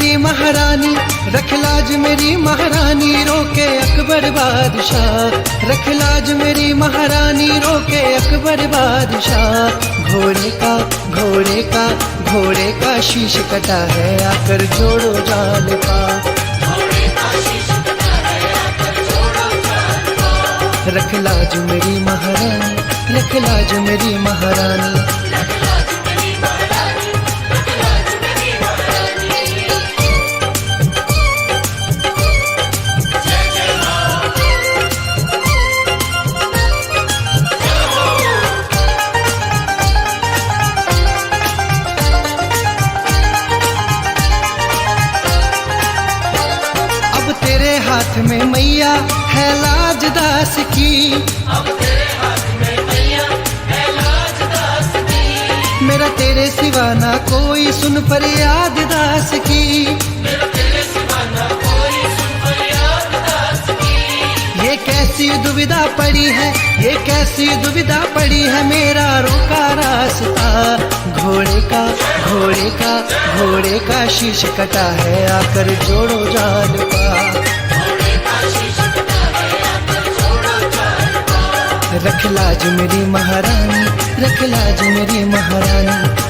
मेरी महारानी, रख लाज मेरी महारानी, रोके अकबर बादशाह। रख लाज मेरी महारानी, रोके अकबर बादशाह। घोड़े का घोड़े का घोड़े का शीश कटा है, आकर जोड़ो जाल पा। रख लाज मेरी महारानी, रख लाज मेरी महारानी। अब तेरे हाथ में मैया है लाज दास की। अब तेरे हाथ में मैया है लाज दास की। मेरा तेरे सिवा ना कोई सुन फरियाद दास की। मेरा तेरे सिवा ना कोई सुन फरियाद दास की। ये कैसी दुविधा पड़ी है, ये कैसी दुविधा पड़ी है, मेरा रोका रास्ता। घोड़े का घोड़े का घोड़े का शीश कटा है, आकर जोड़ो जाल पा। रख लाज मेरी महारानी, रख लाज मेरी महारानी।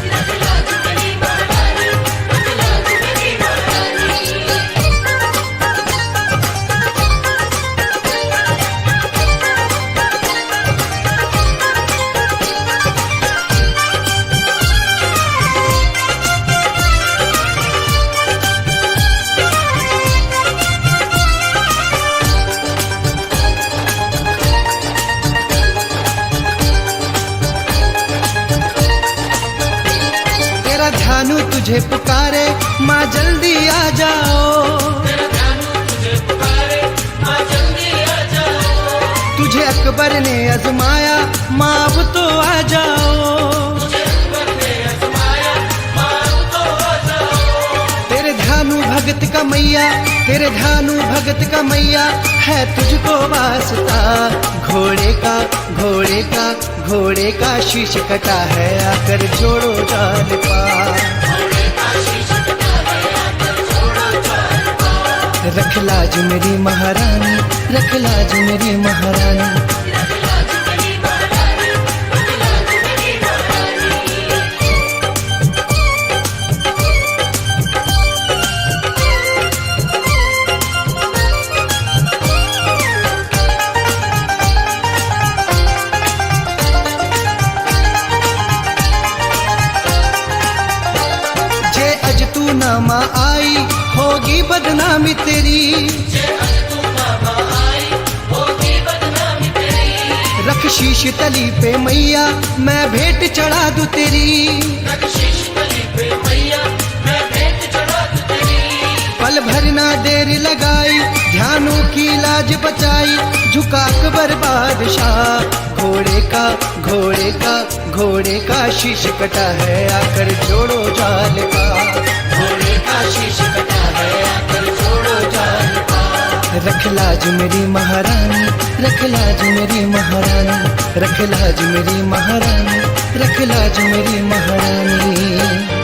ध्यानु तुझे पुकारे, माँ जल्दी आ जाओ। तेरा ध्यानु तुझे पुकारे, माँ जल्दी आ जाओ। तुझे अकबर ने आजमाया, माँ अब तो आ जाओ। तुझे अकबर ने आजमाया, माँ अब तो आ जाओ। तेरे ध्यानु भगत का मैया, तेरे ध्यानु भगत का मैया, है तुझको वास्ता। घोड़े का घोड़े का घोड़े का शीश कटा है, आकर जोड़ो जाल पा। रख लाज मेरी महारानी, रख लाज मेरी महारानी। जे अज तू नामा आई, होगी बदनामी तेरी। रख शीश तली पे मैया, मैं भेंट चढ़ा दूं तेरी। रख शीश तली पे मैया, मैं भेंट चढ़ा दूं तेरी। पल भर ना देर लगाई, ध्यानु की लाज बचाई, झुका अकबर बादशाह। घोड़े का घोड़े का घोड़े का शीश कटा है, आकर जोड़ो जाल पा। घोड़े का शीश कटा है, आकर जोड़ो जाल पा। रख लाज मेरी महारानी, रख लाज मेरी महारानी। रख लाज मेरी महारानी, रख लाज मेरी महारानी।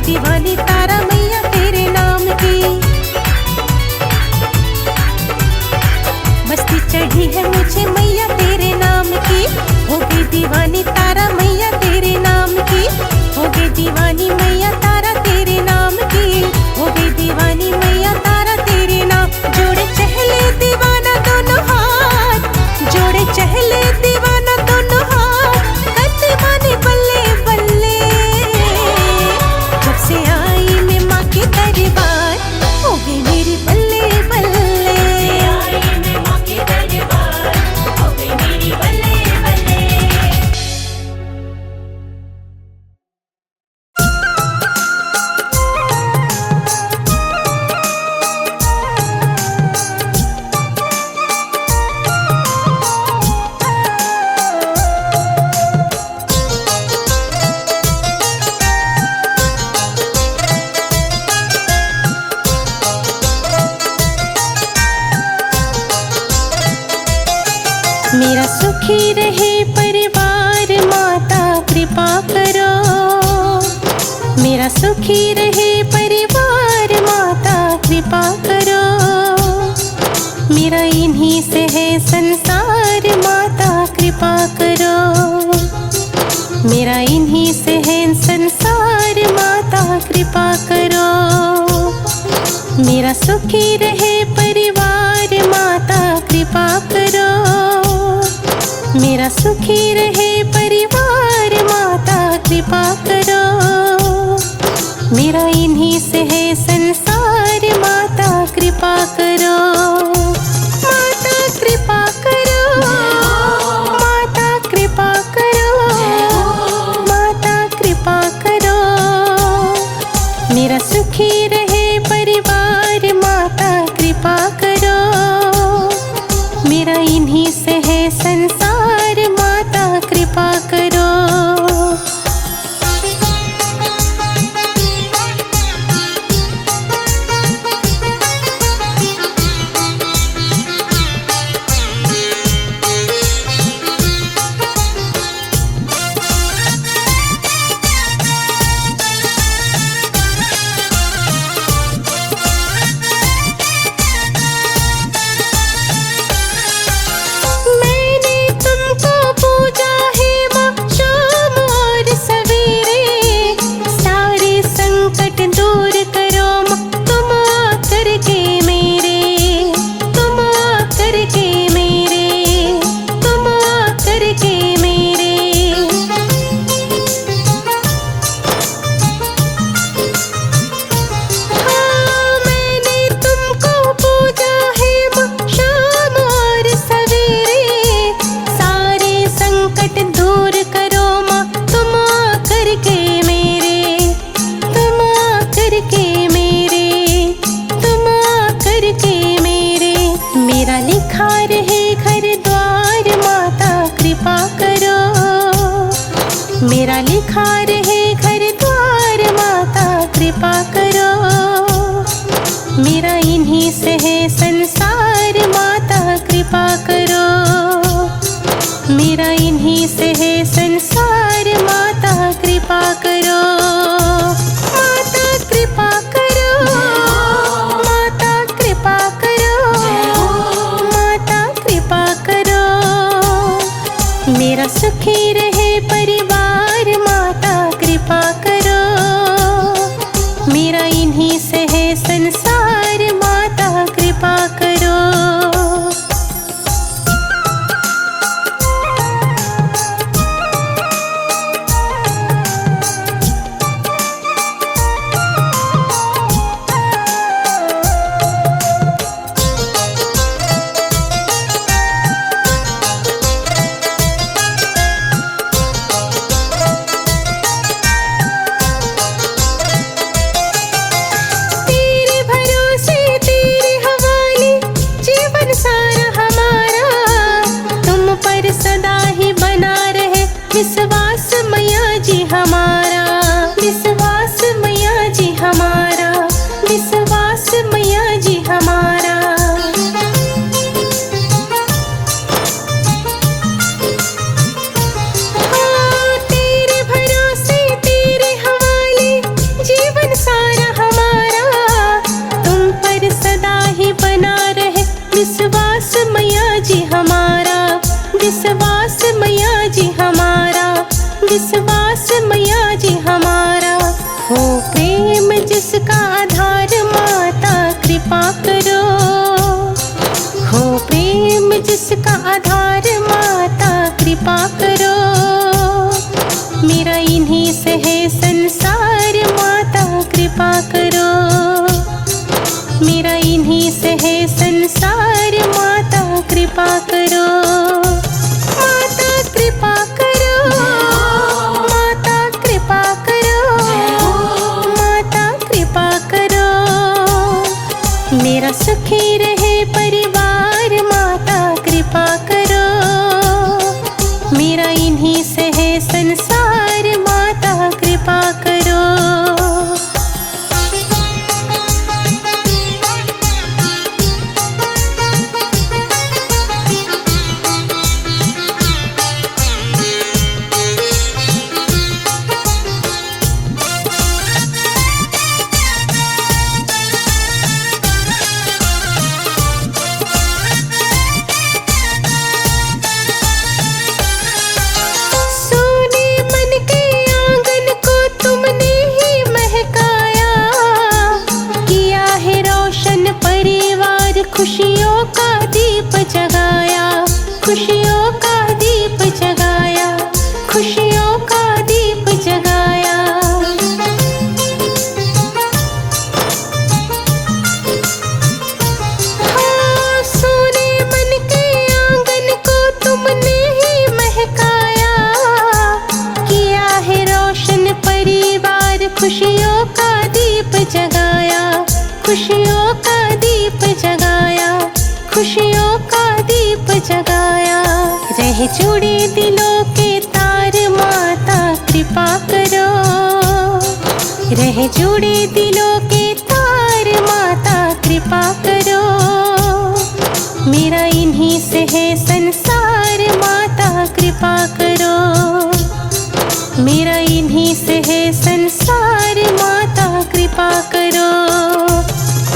दीवानी तारा मैया तेरे नाम की। मस्ती चढ़ी है मुझे मैया तेरे नाम की। हो गई दीवानी तारा मैया तेरे नाम की। हो गई दीवानी मैया तारा तेरे नाम की। हो गई दीवानी मैया तारा तेरे नाम। जोड़े चहले दीवाना दोनों हाथ, जोड़े चहले दीवाना दोनों हाथ, करते माने बल्ले बल्ले। जब से आई मैं माँ के दरबार, हो गई मेरी बल्ले बल्ले। आई मैं माँ के दरबार, हो गई मेरी बल्ले बल्ले। मेरा सुखी रहे परिवार माता कृपा करो। मेरा सुखी रहे परिवार माता कृपा करो। मेरा इन्हीं से है संसार माता कृपा करो। मेरा इन्हीं से है संसार माता कृपा करो। मेरा सुखी रहे परिवार माता कृपा करो। मेरा सुखी रहे परिवार माता कृपा करो। मेरा इन्हीं से है संसार माता कृपा करो। माता कृपा करो, माता कृपा करो, माता कृपा करो। मेरा सुखी रहे परिवार माता कृपा करो। मेरा इन्हीं से है संसार माता कृपा करो। मैंने तुमको पूजा है माँ शाम और सवेरे। सारे संकट दूर करो माँ तुम आकर के मेरे। तुम आकर के मेरे, तुम आकर के मेरे। हाँ मैंने तुमको पूजा है माँ शाम और सवेरे। सारे संकट दूर करो माँ तुम आकर के मेरे। तुम आकर के मेरे, तुम आकर के मेरे। मेरा लिखा रहे घर द्वार माता कृपा करो। मेरा लिखा रहे घर द्वार माता कृपा करो। मेरा इन्हीं से है संसार माता कृपा करो। मेरा इन्हीं से है संसार माता कृपा करो। माता कृपा करो, माता कृपा करो, माता कृपा करो। मेरा सुखी रहे परिवार माता कृपा करो। मेरा इन्हीं से है संसार माता कृपा करो। तेरे भरोसे तेरे हवाले जीवन सारा हमारा। तुम पर सदा ही बना रहे विश्वास मैया जी हमारा। विश्वास मैया जी हमारा, विश्वास मैया जी हमारा। हाँ तेरे भरोसे तेरे हवाले जीवन जिसका आधार माता कृपा करो। हो प्रेम जिसका आधार माता कृपा करो। मेरा इन्हीं से है संसार माता कृपा करो। मेरा इन्हीं से है संसार माता कृपा करो। माता कृपा करो। माता कृपा करो। माता कृपा करो। मेरा सुखी रहे परिवार माता कृपा करो। मेरा इन्हीं से है संसार माता कृपा करो। सोने मन के आंगन को तुमने ही महकाया। किया है रोशन परिवार खुशियों का दीप जगाया। खुशियों का दीप जगाया। खुशियों का दीप जगाया। हाँ, सोने मन के आंगन को तुमने ही महकाया। किया है रोशन परिवार खुशियों का दीप जगाया। खुशियों का दीप जगाया। खुशियों का दीप जगाया। रह जुड़े दिलों के तार माता कृपा करो। रह जुड़े दिलों के तार माता कृपा करो। मेरा इन्हीं से है संसार माता कृपा करो। मेरा इन्हीं से है संसार माता कृपा करो।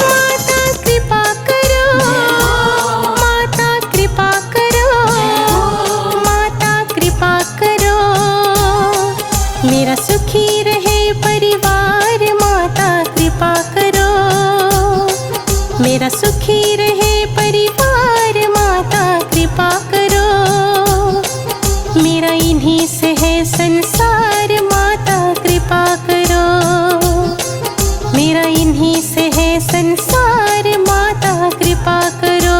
माता कृपा करो। माता कृपा करो। माता कृपा करो। मेरा सुखी रहे परिवार माता कृपा करो। मेरा सुखी रहे परिवार माता कृपा करो। मेरा इन्हीं से है संसार माता कृपा करो। मेरा इन्हीं से है संसार माता कृपा करो।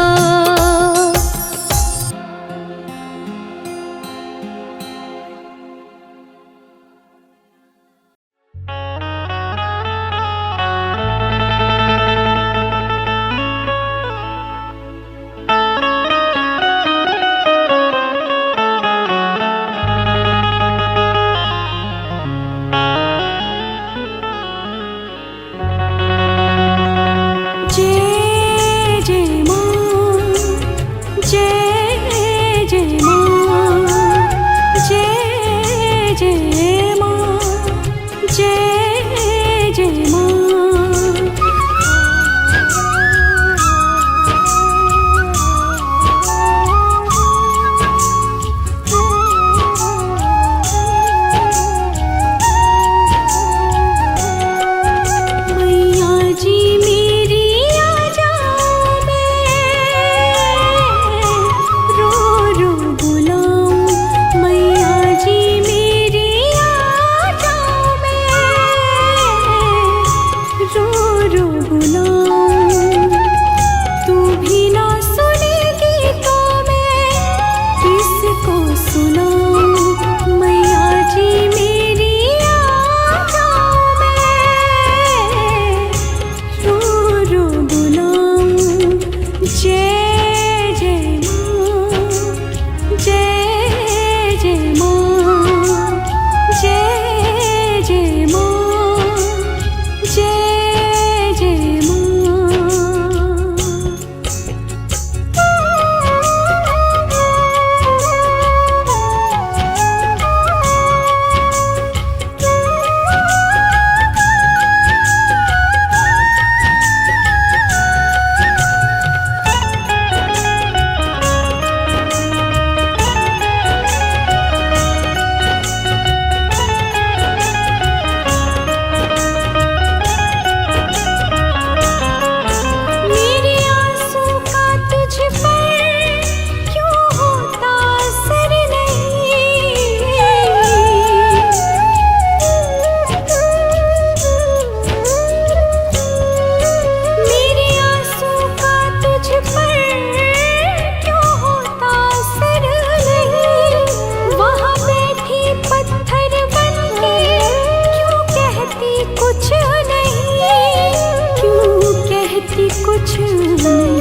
कहती कुछ नहीं,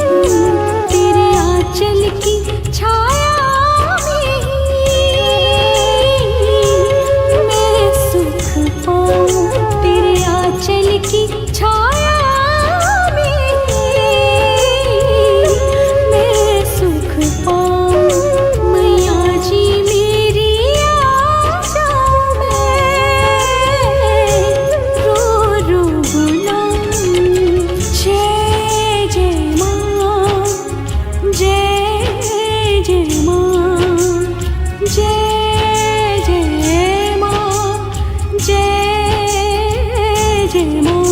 तेरे आंचल की छाया में ही मैं सुख पाऊं, तेरे आंचल की छाया में ही मैं सुख पाऊं। मैया जी मेरी आशा मैं रो रो बुलाऊं। जय जय माँ, जय जय माँ, जय जय माँ, जय जय माँ।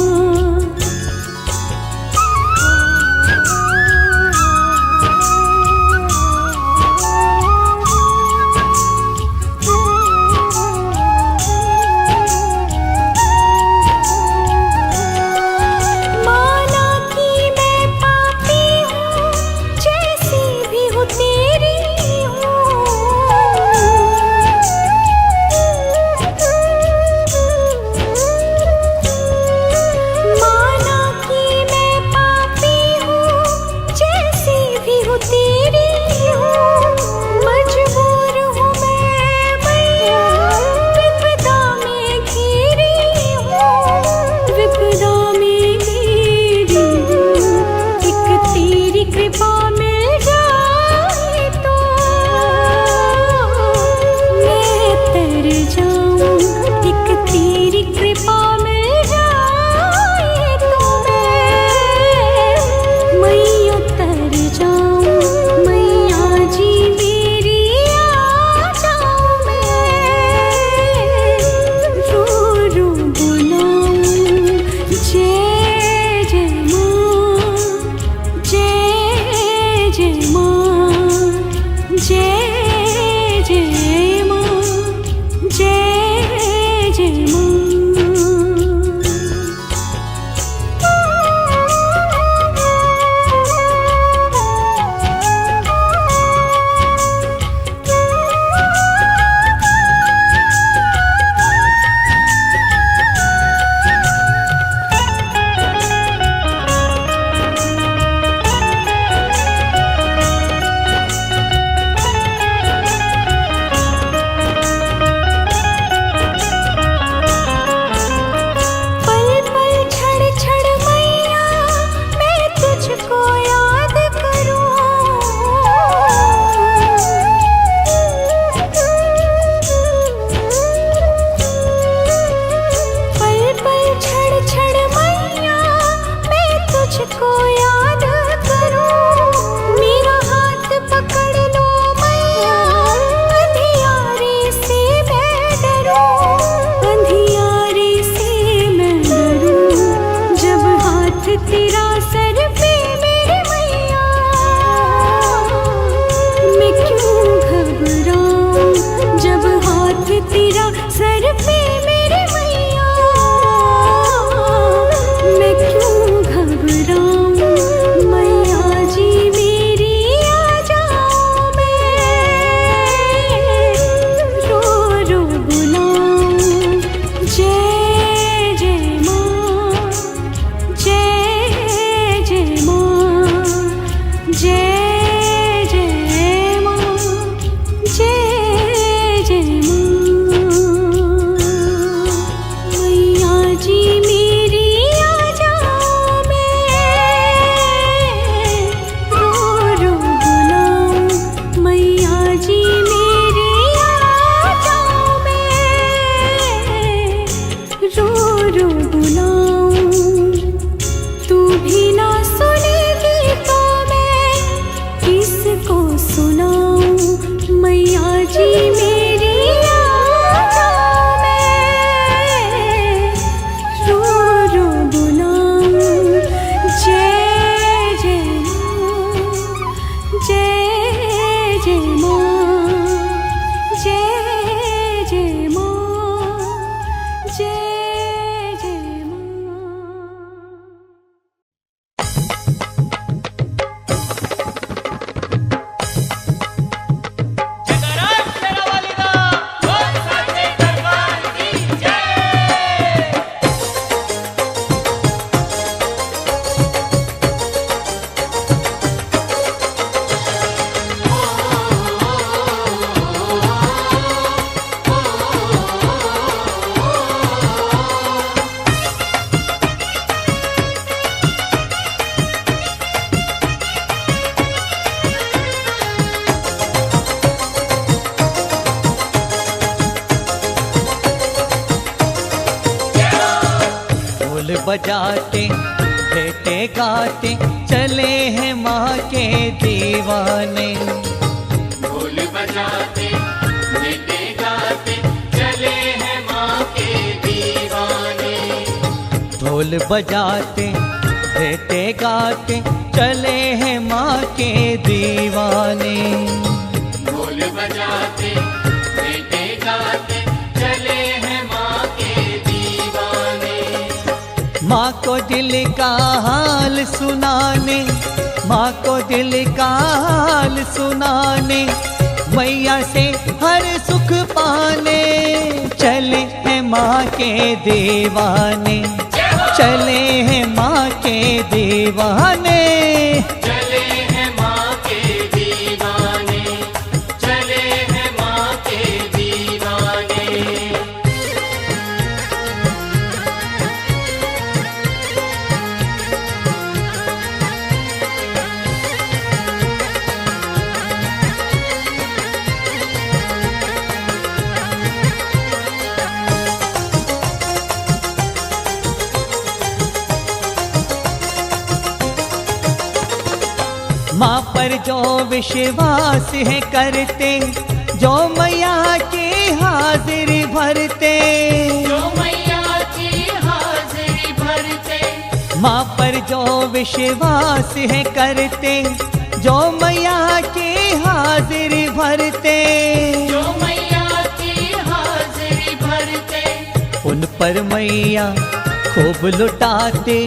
बजाते भेंटे गाते चले हैं माँ के दीवाने। ढोल बजाते भेंटे गाते चले हैं माँ के दीवाने। ढोल बजाते भेंटे गाते चले हैं माँ के दीवाने। ढोल बजाते भेंटे गाते चले हैं माँ के दीवाने। माँ को दिल का हाल सुनाने, माँ को दिल का हाल सुनाने, मैया से हर सुख पाने चले हैं माँ के दीवाने। चले हैं माँ के दीवाने। चले हैं माँ के दीवाने। चले हैं माँ के दीवाने। माँ पर जो विश्वास है करते, जो मैया की हाजिरी भरते, जो मैया की हाजिरी भरते। माँ पर जो विश्वास है करते, जो मैया की हाजिरी भरते, जो मैया की हाजिरी भरते। उन पर मैया खूब लुटाते,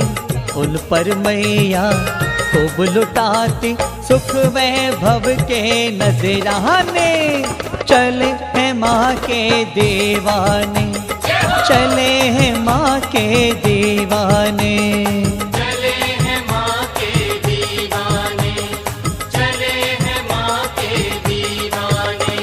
उन पर मैया खूब लुटाते सुख वैभव के नजराने। चले हैं माँ के दीवाने। चले हैं माँ के दीवाने। चले हैं माँ के दीवाने। चले हैं माँ के दीवाने।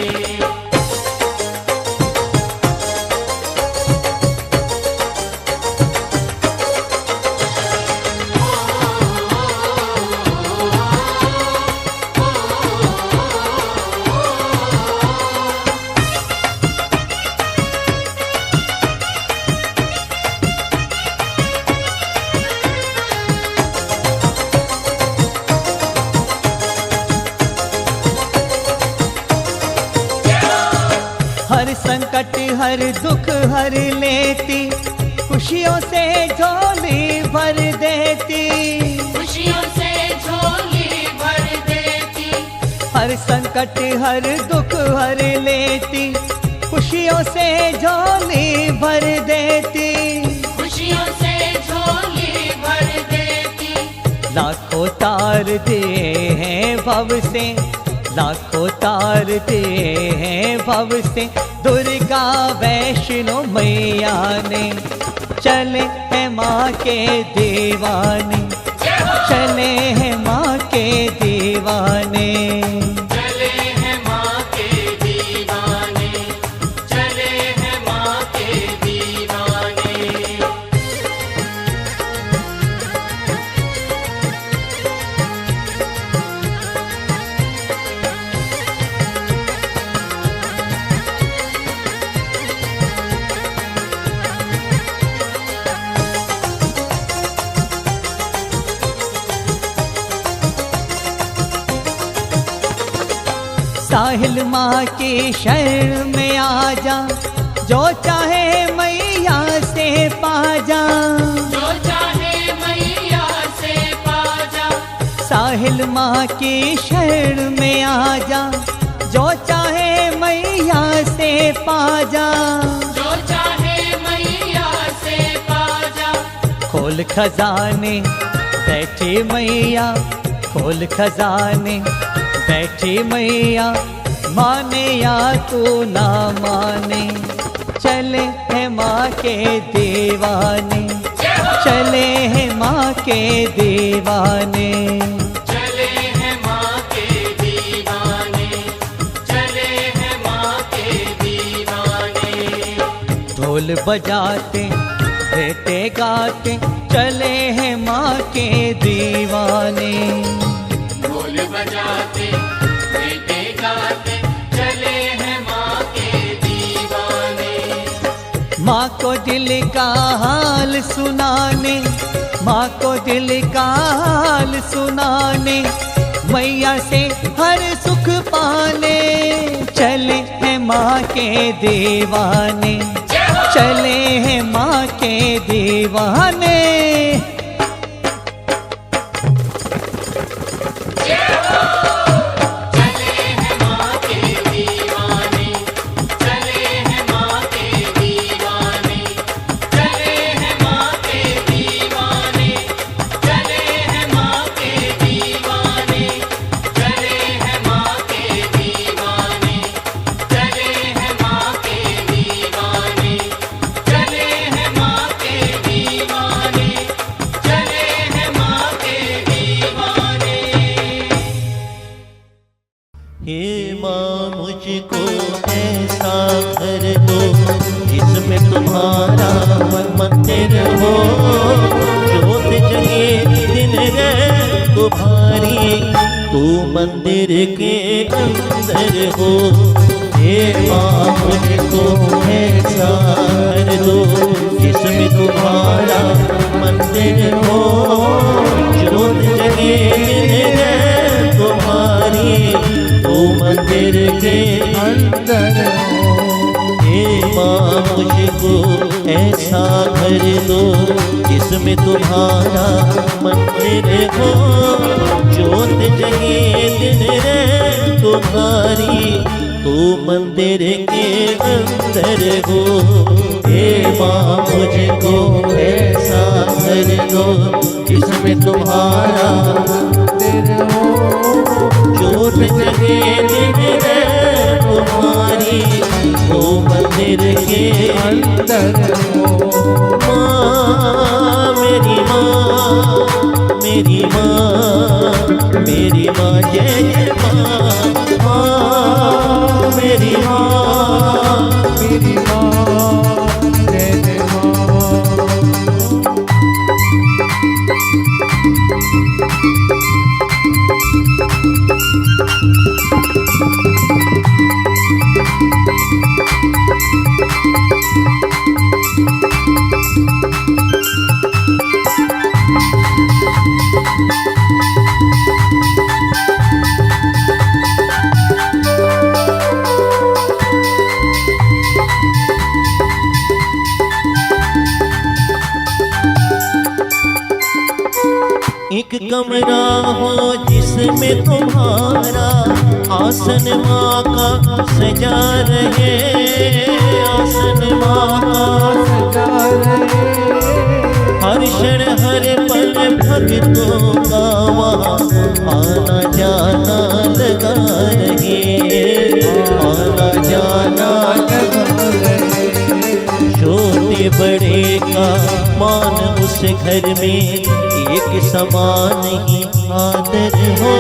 हर संकट हर दुख हर लेती, खुशियों से झोली भर देती। खुशियों से झोली भर देती। हर संकट हर दुख हर लेती, खुशियों से झोली भर देती। खुशियों से झोली भर देती। लाखों तार दिए हैं भव से, लाखों तार दिए हैं भव से, दुर्गा वैष्णो मैया ने। चले हैं माँ के दीवाने। चले हैं माँ के दीवाने। चले हैं माँ के दीवाने। चले हैं माँ के दीवाने। साहिल माँ की शरण में आ जा, जो चाहे मैया से पा जा। जो चाहे मैया से पा जा। साहिल माँ की शरण में आ जा, जो चाहे मैया से पा जा। जो चाहे मैया से पा जा। खोल खजाने बैठी मैया, खोल खजाने बैठी मैया, माने या तू ना माने। चले हैं माँ के दीवाने। चले हैं माँ के दीवाने। चले हैं माँ के दीवाने। चले हैं माँ के दीवाने। ढोल बजाते भेंटे गाते चले हैं माँ के दीवाने। ढोल बजाते भेंटे गाते चले हैं माँ के दीवाने। माँ को दिल का हाल सुनाने, माँ को दिल का हाल सुनाने, मैया से हर सुख पाने चले हैं माँ के दीवाने, चले हैं माँ के दीवाने। हे माँ मुझको ऐसा घर दो जिसमें तुम्हारा मंदिर हो, ज्योत जगे दिन रहे तुम्हारी, तू मंदिर के अंदर हो। हे माँ मुझको ऐसा घर दो जिसमें तुम्हारा मंदिर हो, ज्योत जगे दिन रहे तुम्हारी, तू मंदिर के अंदर हो। हे माँ मुझको ऐसा घर दो जिसमें तुम्हारा मंदिर हो, ज्योत जगे दिन रहे तुम्हारी, तू मंदिर के अंदर हो। हे माँ मुझको ऐसा घर दो जिसमें तुम्हारा मंदिर हो, ज्योत जगे दिन रहे तुम्हारी, तू मंदिर के अंदर हो। माँ मेरी माँ, मेरी माँ, मेरी माँ जय जय माँ, माँ मेरी माँ, मेरी माँ जय जय माँ। एक कमरा हो जिसमें तुम्हारा आसन माँ का सजा रहे, आसन माँ का सजा रहे, हर क्षण हर पल भक्तों का वहाँ आना जाना लगा रहे, आना जाना लगा रहे। छोटे बड़े का मान उस घर में एक समान ही आदर हो,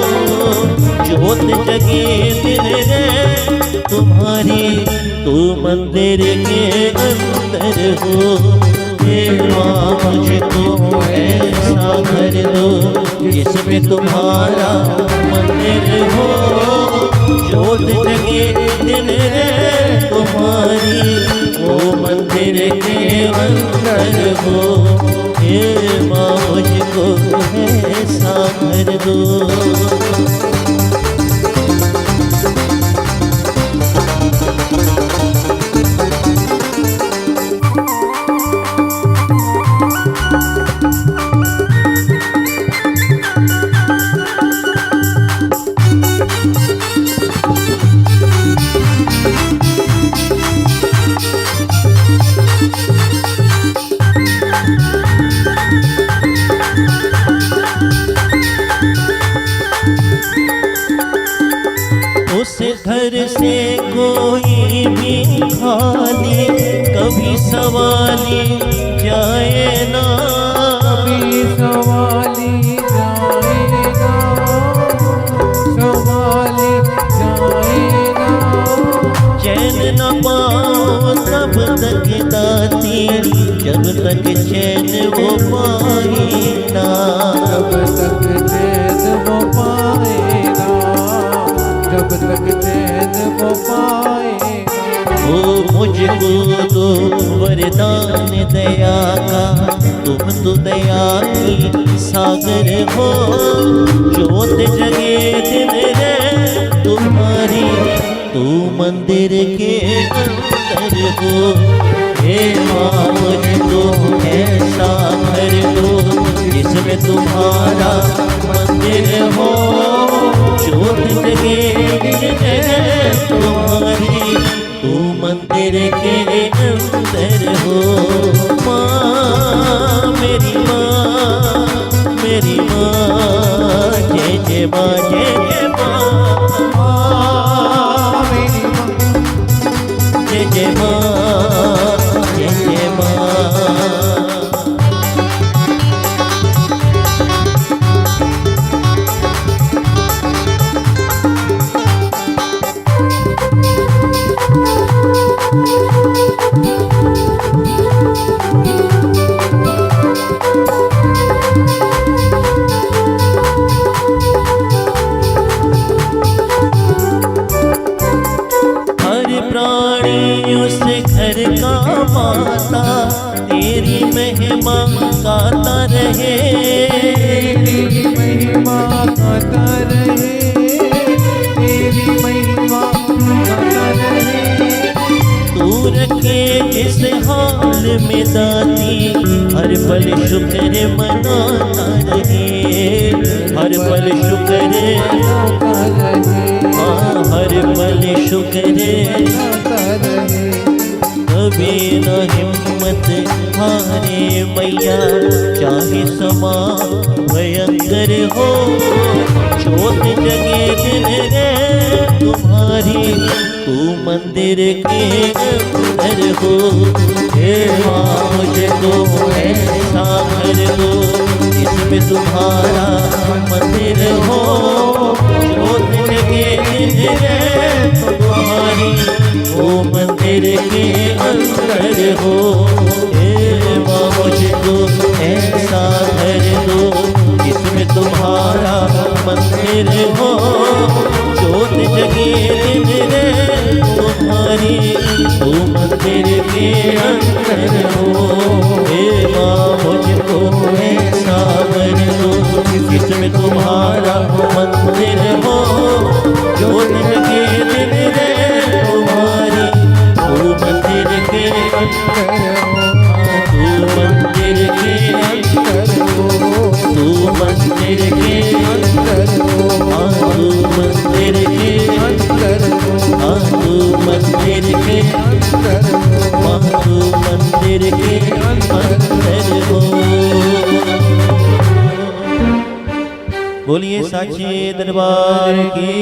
ज्योत जगे दिन रहे तुम्हारी, तू मंदिर के अंदर हो। हे माँ मुझको ऐसा घर दो जिसमें तुम्हारा मंदिर हो, ज्योत जगे दिन रहे तुम्हारी, वो मंदिर के अंदर हो। हे माँ मुझको ऐसा घर दो। उस घर से कोई भी खाली कभी सवाली जाए ना, कभी सवाली जाएगा, सवाली जाएगा। चैन न पाओ तब तक दाती, जब तक चैन वो पाए ना, जब तक चैन वो पाए ना, जब तक चैन वो पाए। ओ मुझको तो वरदान दया का, तुम तो दया की सागर हो। ज्योत जगे दिन रे तुम्हारी, तू मंदिर के अंदर हो। हे माँ मुझको ऐसा घर दो जिसमें तुम्हारा मंदिर हो। ज्योत जगे दिन रे तुम्हारी, तू मंदिर के अंदर हो। माँ मेरी माँ, मेरी माँ, जय जय माँ, जय जय माँ, मेरी माँ, जय जय माँ, जय जय माँ। हर प्राणी उस घर का माता, तेरी महिमा गाता रहे। तेरी महिमा गाता रहे, तेरी महिमा गाता रहे। तू रखे जिस हाल में दाती, हर पल शुक्र मनाता रहे। हर पल शुक्र, हाँ हर पल शुक्र कभी न हिम्मत हारे मैया, चाहे समा भयंकर हो। ज्योत जगे दिन रे तुम्हारी, तू मंदिर के अंदर हो। हे माँ मुझको ऐसा घर दो जिसमें तुम्हारा मंदिर हो। ज्योत जगे दिन रे तुम्हारी, वो मंदिर के अंदर हो। हे माँ मुझको ऐसा घर दो जिसमें तुम्हारा मंदिर हो। ज्योत जगे दिन रे तुम्हारी, वो मंदिर के अंदर हो। हे माँ मुझको ऐसा घर दो जिसमें तुम्हारा मंदिर हो। ज्योत जगे दिन रे तुम्हारी, तू मंदिर के अंदर हो। तू मंदिर के अंदर हो, तू मंदिर के अंदर हो। तू मंदिर के अंदर हो, तू मंदिर के अंदर हो। तू मंदिर के अंदर हो। बोलिए साचे दरबार की,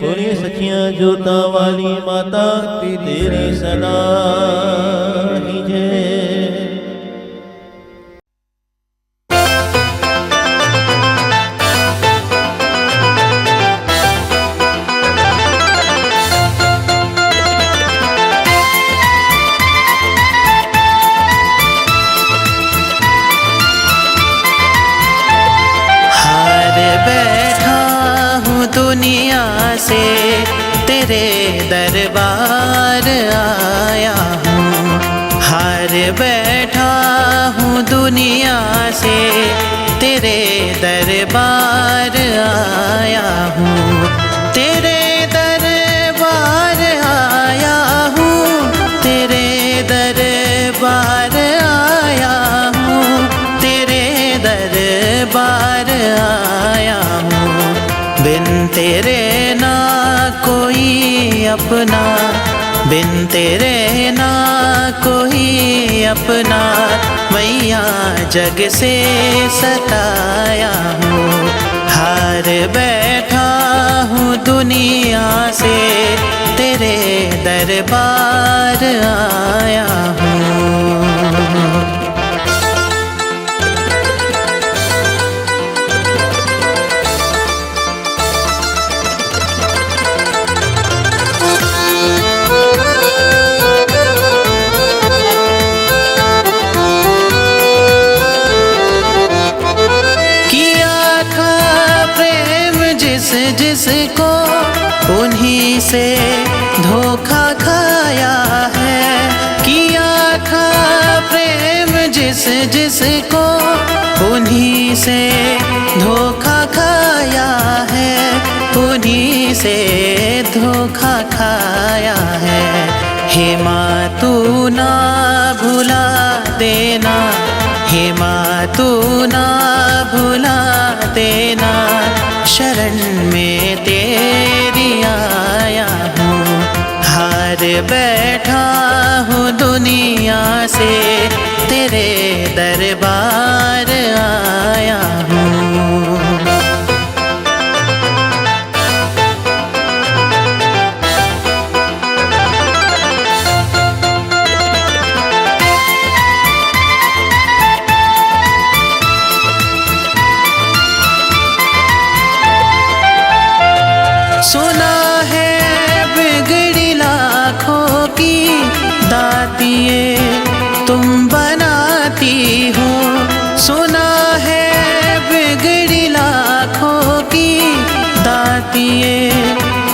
बोलिए सखियां जोता वाली माता तेरी सदा ही जय। दुनिया से तेरे दरबार आया हूँ। हार बैठा हूँ दुनिया से तेरे दरबार आया हूँ। तेरे दरबार आया हूँ, तेरे दरबार आया हूँ, तेरे दरबार आया हूँ। बिन तेरे ना कोई अपना, बिन तेरे ना कोई अपना, मैया जग से सताया हूँ। हार बैठा हूँ दुनिया से तेरे दरबार आया हूँ। जिसको उन्हीं से धोखा खाया जिस जिसको उन्हीं से धोखा खाया है, उन्हीं से धोखा खाया है। हे माँ तू ना भुला देना, हे माँ तू ना भुला देना, शरण में तेरी आया हूँ। हार बैठा हूँ दुनिया से, तेरे दरबार आया हूँ। सुना है बिगड़ी लाखों की दातिए तुम बनाती हो, सुना है बिगड़ी लाखों की दातिए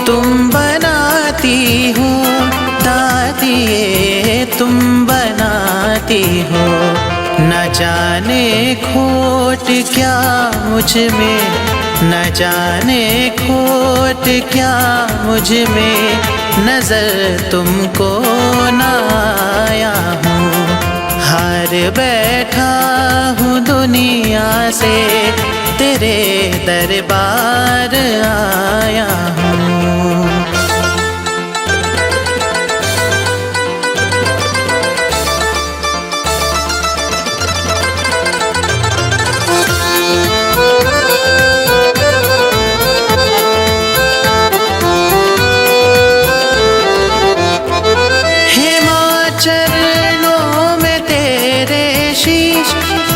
तुम बनाती हो, दातिए तुम बनाती हो। न जाने खोट क्या मुझ में, न जाने खोट क्या मुझ में, नजर तुमको न आया हूँ। हार बैठा हूँ दुनिया से, तेरे दरबार आया हूँ।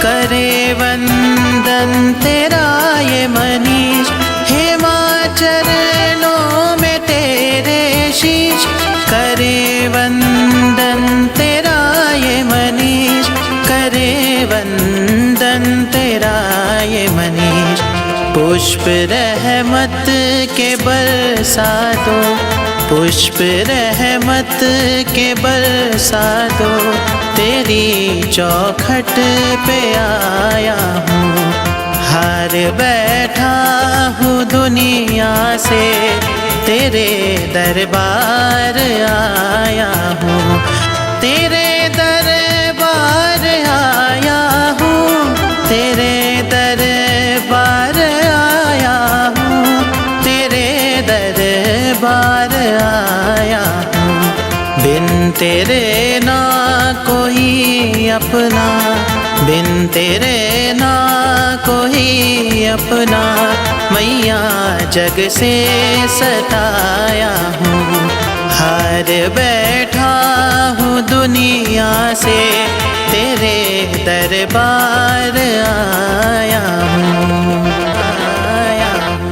करे वंदन तेरा ये मनीष, हे माँ चरणों में तेरे शीश। करे वंदन तेरा ये मनीष, करे वंदन तेरा ये मनीष। पुष्प रहमत के बरसा दो, पुष्प रहमत के बरसा दो, तेरी चौखट पे आया हूँ। हार बैठा हूँ दुनिया से, तेरे दरबार आया हूँ। तेरे दरबार आया हूँ, तेरे दरबार आया हूँ, तेरे दरबार आया हूँ। बिन तेरे ना कोई अपना, बिन तेरे ना कोई अपना, मैया जग से सताया हूँ। हार बैठा हूँ दुनिया से, तेरे दरबार आया हूँ, आया हूँ।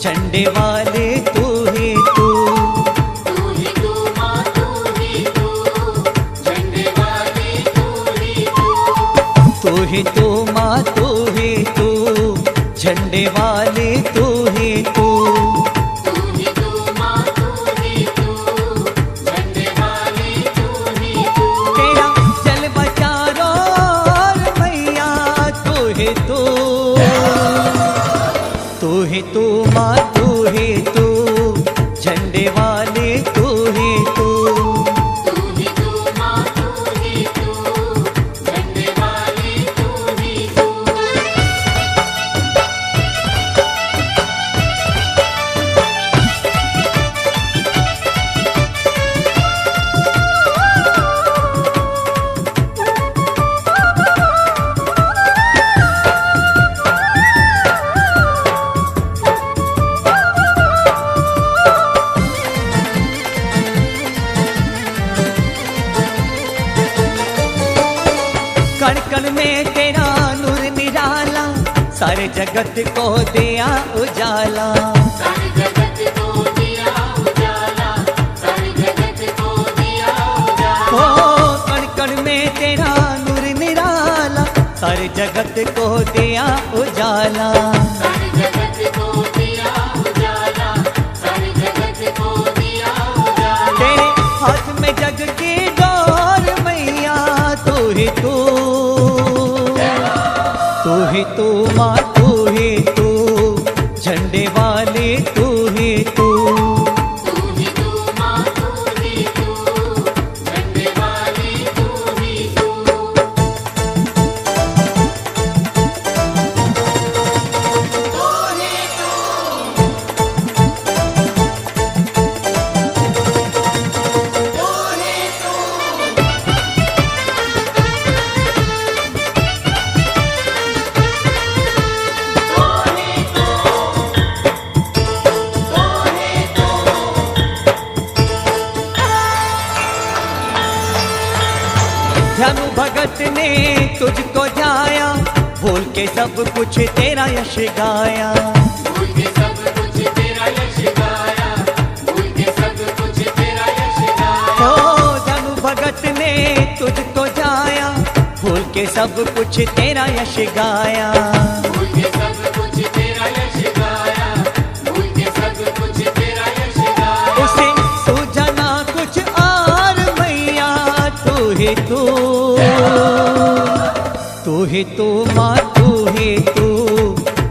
झंडे वाले तू ही तू, तू ही तू माँ तू ही तू, झंडे वाले तू ही तू, तू ही तू माँ तू ही तू, झंडे वाले तू ही तू, तू ही तू माँ तू ही तू, झंडे वाले तू ही तू। तेरा जलवा चारों ओर मैया तू ही तू, तू ही तू माँ तू ही तू, झंडे वाले तू ही तू, तू ही तू माँ तू ही तू, झंडे वाले तू ही तू। कण कण में तेरा नूर निराला, सारे जगत को दिया उजाला। सारे जगत को दिया उजाला, सारे जगत को दिया उजाला। ओ कण कण में तेरा नूर निराला, सारे जगत को दिया उजाला। सारे जगत को दिया उजाला, सारे जगत को दिया उजाला। तेरे हाथ में जग की डोर मैया, तू ही तू तू माँ, तू ही तू झंडे वाली, तू ही तू। तू ही तू माँ, तू ही तू झंडे वाली, तू ही तू। ध्यानु भगत ने तुझको ध्याया, भूल के सब कुछ तेरा यश गाया। भूल के सब कुछ तेरा यश गाया, भूल के सब कुछ तेरा यश गाया। ओ ध्यानु भगत ने तुझको ध्याया, भूल के सब कुछ तेरा यश गाया। भूल के सब कुछ तेरा यश गाया, भूल के सब कुछ तेरा यश गाया। उसे सूझा ना कुछ और मैया, तू ही तू तू माँ, तू ही तू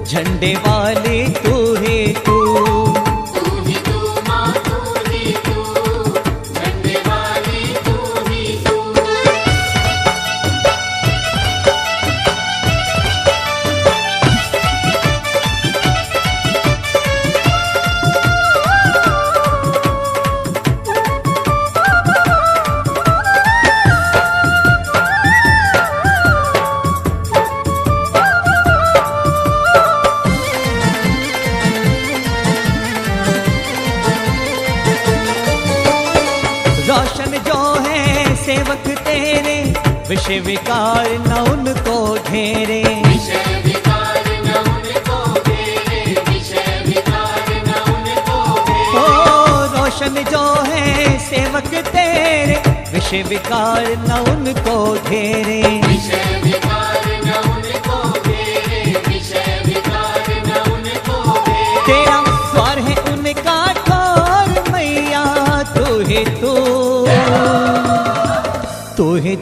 झंडे वाली, तू ही तू। तू ही तू माँ, तू ही तू झंडे वाली, तू ही तू। रोशन जो है सेवक तेरे, विषय विकार न उनको घेरे। विषय विकार न उनको घेरे, विषय विकार न उनको घेरे। ओ रोशन जो है सेवक तेरे, विषय विकार न उनको घेरे। विषय विकार न उनको घेरे, विषय विकार न उनको घेरे। तेरा द्वार है उनका ठोर मैया, तू ही तू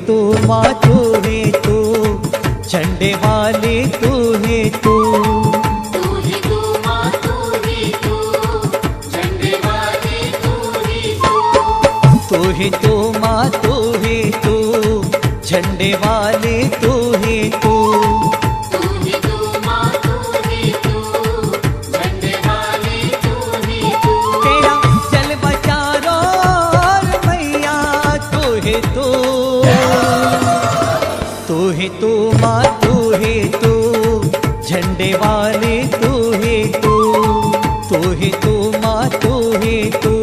तू माँ, तू ही तू झंडे वाली, तू ही तू। तू ही तू माँ, तू ही तू झंडे वाली, तू ही तू। तू ही तू माँ, तू ही तू झंडे वाली, तू ही तू। तू ही तू माँ, तू ही तू झंडे वाली, तू ही तू। तेरा जलवा चारों ओर मैया, तू ही तू तू माँ, तू ही तू झंडे वाली, तू ही तू माँ, तू ही तू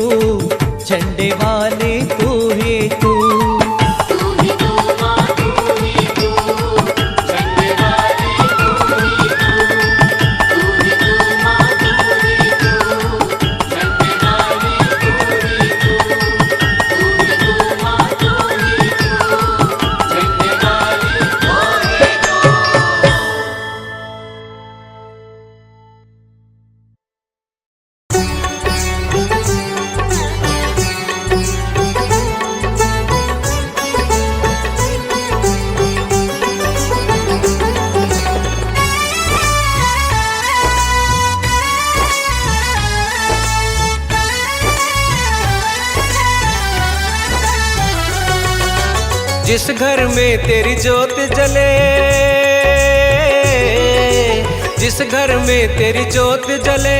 झंडे वाली, तू ही तू। तू ही तू माँ, तू ही तू झंडे वाली, तू ही तू। तू ही तू माँ, तू ही तू झंडे वाली, तू ही तू। तू ही तू माँ, तू ही तू झंडे वाली, तू ही तू। जिस घर में तेरी जोत जले, जिस घर में तेरी जोत जले,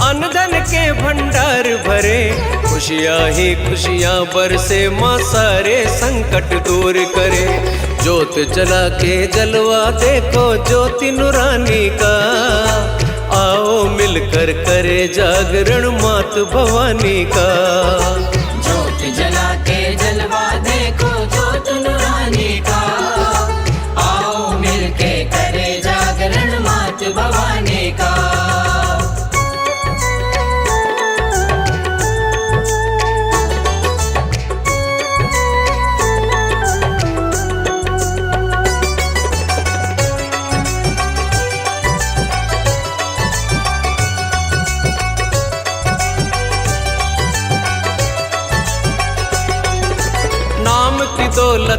अन्न धन के भंडार भरे, खुशियाँ ही खुशियाँ बरसे, माँ सारे संकट दूर करे। जोत जला के जलवा देखो ज्योति नूरानी का, आओ मिलकर करे जागरण मात भवानी का। ज्योत जला के जलवा देखो ज्योत नूरानी का, आओ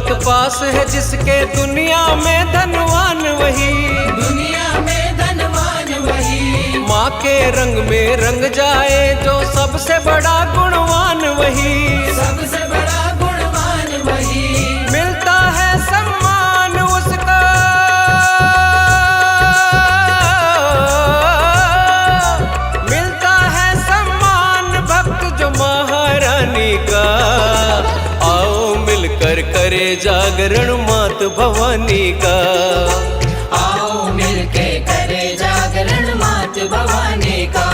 दौलत पास है जिसके दुनिया में धनवान वही, दुनिया में धनवान वही। माँ के रंग में रंग जाए जो सबसे बड़ा गुणवान वही, सबसे बड़ा गुणवान वही। मिलता है सम्मान उसका, मिलता है सम्मान भक्त जो महारानी का। आओ मिलकर करे जागरण मात भवानी का। आओ मिलके करे जागरण मात भवानी का।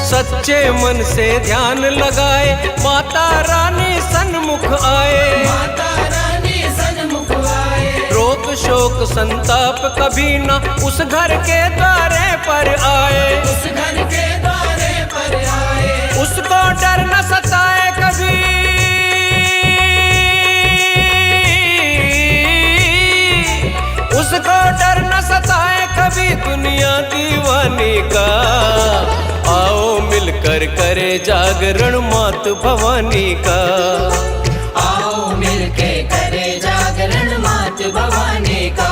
सच्चे मन से ध्यान लगाए माता रानी सन्मुख आए, माता रानी सन्मुख आए। रोग शोक संताप कभी न उस घर के द्वारे पर आए, उस घर के द्वारे पर आए। उसको डर न सताए कभी, उसको डर न सताए कभी दुनिया दीवानी का। आओ मिलकर करे जागरण मात भवानी का। आओ मिलके करे जागरण मात भवानी का।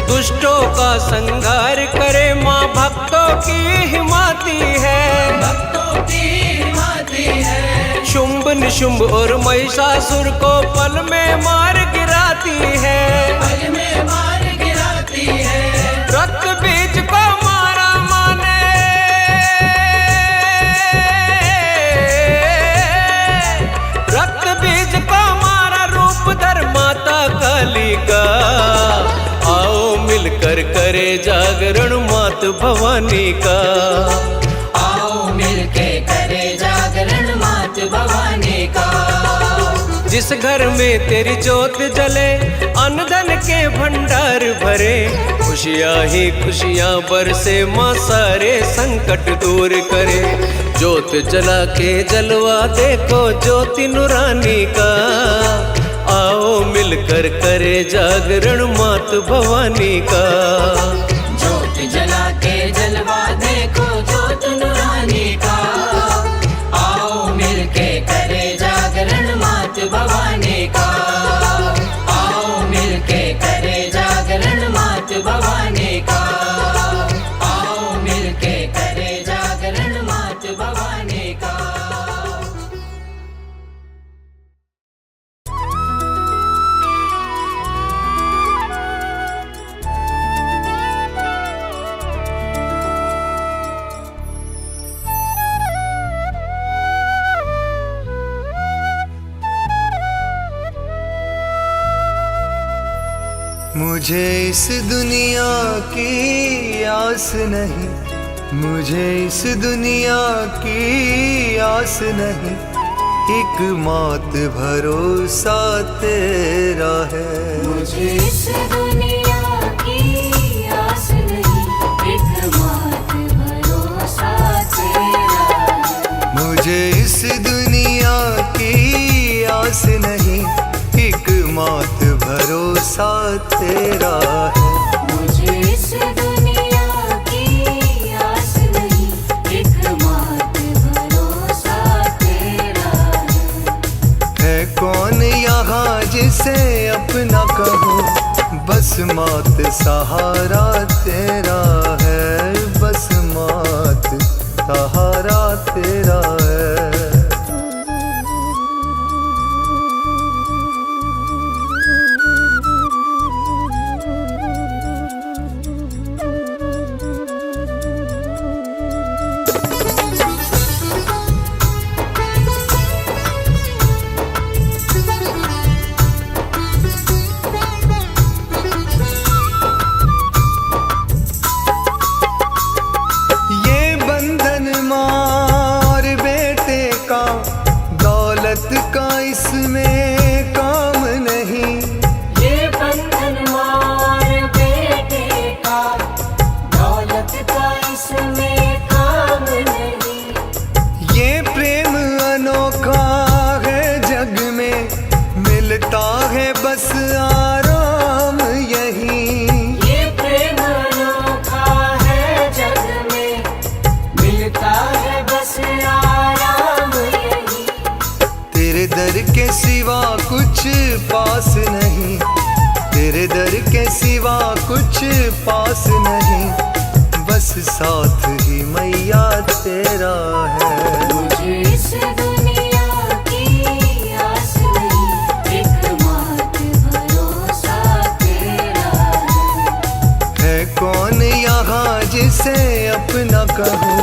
दुष्टों का संहार करे माँ भक्तों की हिमाती है, भक्तों की हिमाती है। शुंभ निशुंभ और महिषासुर को पल में मार गिराती है, पल में मार गिराती है। रक्त बीज को मारा माने, रक्त बीज को मारा रूप धर माता काली का। आओ मिलकर करे जागरण मात भवानी का। आओ मिलके करे जागरण मात भवानी का। जिस घर में तेरी ज्योत जले अन्न धन के भंडार भरे, खुशियाँ ही खुशियाँ बरसे माँ सारे संकट दूर करे। ज्योत जला के जलवा देखो ज्योति नूरानी का। आओ मिलकर करे जागरण मात भवानी का। ज्योत जला के जलवा देखो ज्योत नूरानी का। आओ मिलके करे जागरण मात भवानी का। आओ मिलके करे जागरण मात भवानी का। आओ मिलके करे जागरण मात भवानी का। मुझे इस दुनिया की आस नहीं, मुझे इस दुनिया की आस नहीं, एक मात भरोसा तेरा है। मुझे इस दुनिया की आस नहीं, एक मात भरोसा तेरा है। मुझे इस दुनिया की आस नहीं, एक मात भरोसा तेरा है। मुझे इस दुनिया की आस नहीं, एक मात भरोसा तेरा है। कौन यहाँ जिसे अपना कहूँ, बस मात सहारा तेरा है, बस मात सहारा तेरा है। घर के सिवा कुछ पास नहीं, बस साथ ही मैया तेरा है। मुझे इस दुनिया की आस नहीं, एकमात्र भरोसा तेरा है कौन यहाँ जिसे अपना कहूँ,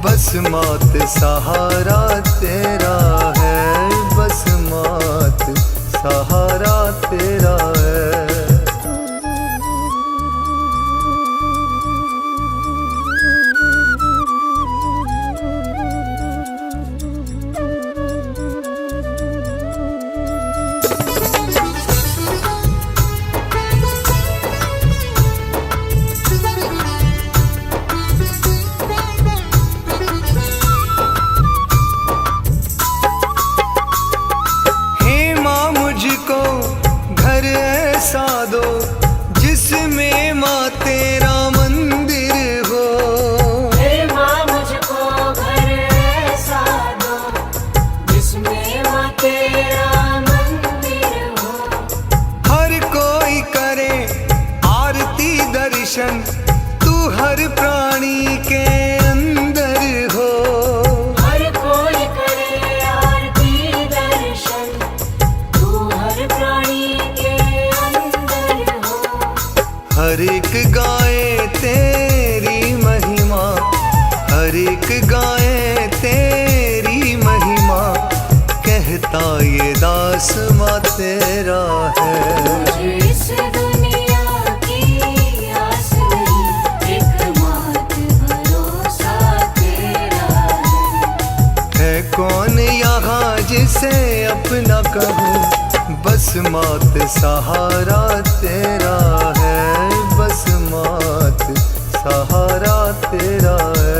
बस मात सहारा तेरा है, बस मात सहारा तेरा है। घर ऐसा दो जिसमें माँ तेरा मंदिर हो, हे माँ मुझको घर ऐसा दो जिसमें माँ तेरा मंदिर हो। हर कोई करे आरती दर्शन, तू हर प्राणी के अंदर हो। हर कोई करे आरती दर्शन, तू हर प्राणी हर एक गाए तेरी महिमा, हर एक गाए तेरी महिमा, कहता ये दास माँ तेरा है। मुझे इस दुनिया की आस नहीं, एकमात्र भरोसा तेरा है कौन यहाँ जिसे अपना कहूँ, बस मात सहारा तेरा है, बस मात सहारा तेरा है।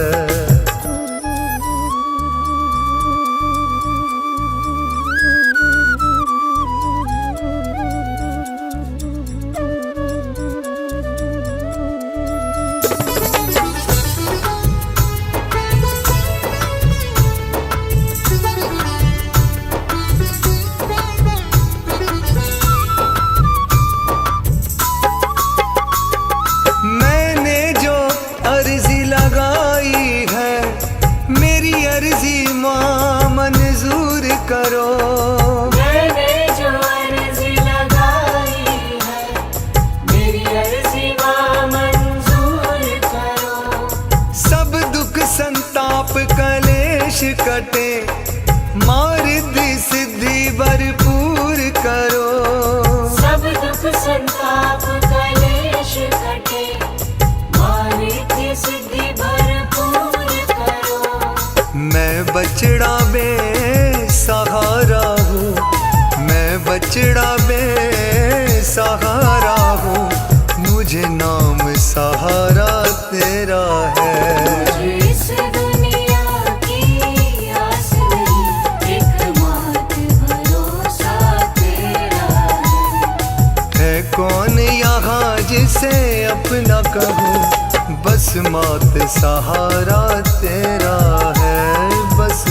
करो मैंने जो अर्जी लगाई है, मेरी अर्जी माँ मंजूर करो। सब दुख संताप कलेश कटे, माँ रिद्धि सिद्धि भरपूर करो। सब दुख संताप कलेश कटे, माँ रिद्धि सिद्धि भरपूर करो। मैं बछड़ा सहारा हूँ, मैं बछड़ा सहारा हूँ, मुझे नाम सहारा तेरा है। मुझे इस दुनिया की आस नहीं, एकमात्र भरोसा तेरा है कौन यहाँ जिसे अपना कहूँ, बस मात सहारा तेरा है, बस